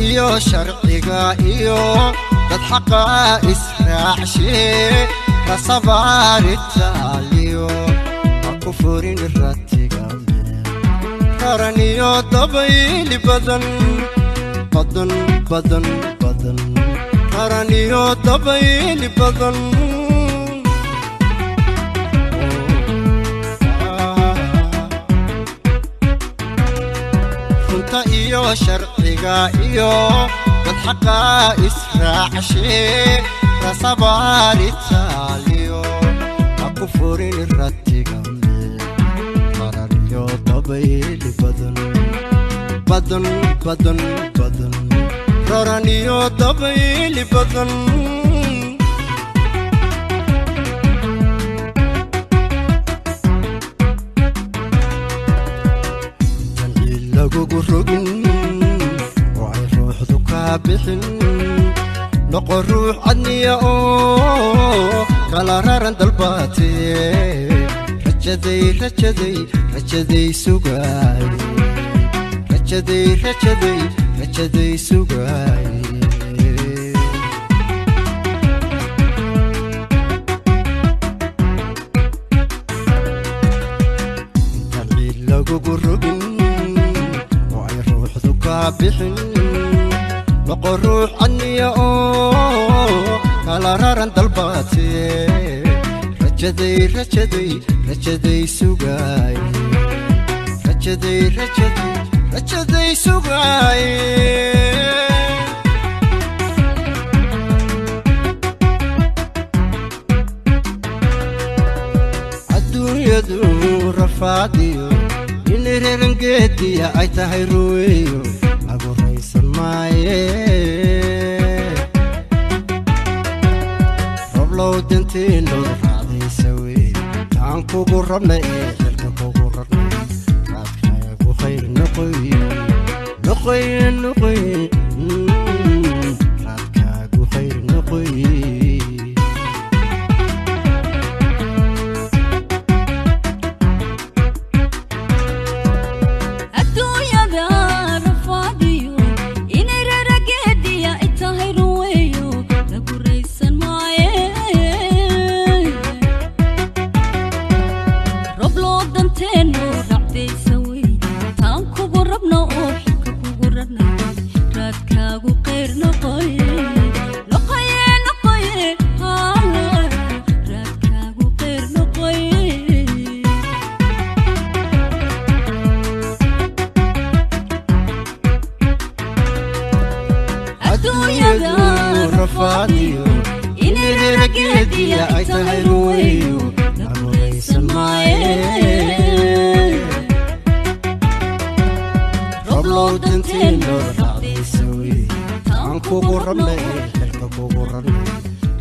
iyo sharciga iyo dad xaqa israacshay rasabaaritaaliyo kufurin ratiga karaniyo dabayli badan badan badan badan karaniyo dabayli badan iyo sharciga iyo dad xaqa israacshay rasabaaritaaliyo kufurin ratiga karaniyo dabayli badan badan badan badan karaniyo dabayli badan gurugin way ruuxdu ka bixin noqo ruux adniya oo kala raran dalbaatay rajaday sugay rajaday sugay dalil lagu gurugin bixin noqo ruux adniya oo kala raran dalbaatay rajaday sugay rajaday sugay adduunyadu rafaadiyo inirerangediya ay tahay ruweeyo aguraysan maaye roblow danteeno raacdaysa wey taan kugu rabna ee xilka kugu rabna raadkaagu khayr noqoy raadkaagu khayr noqoy rafaadiyo inireragediya ay tahay ruweeyo aguraysan maaye roblow danteeno raacdaysa wey taan kugu rabna ee xilka kugu rabna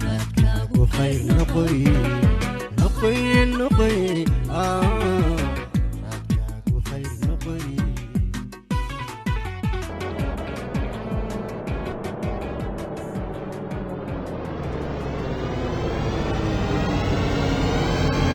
raadkaagu khayr noqoy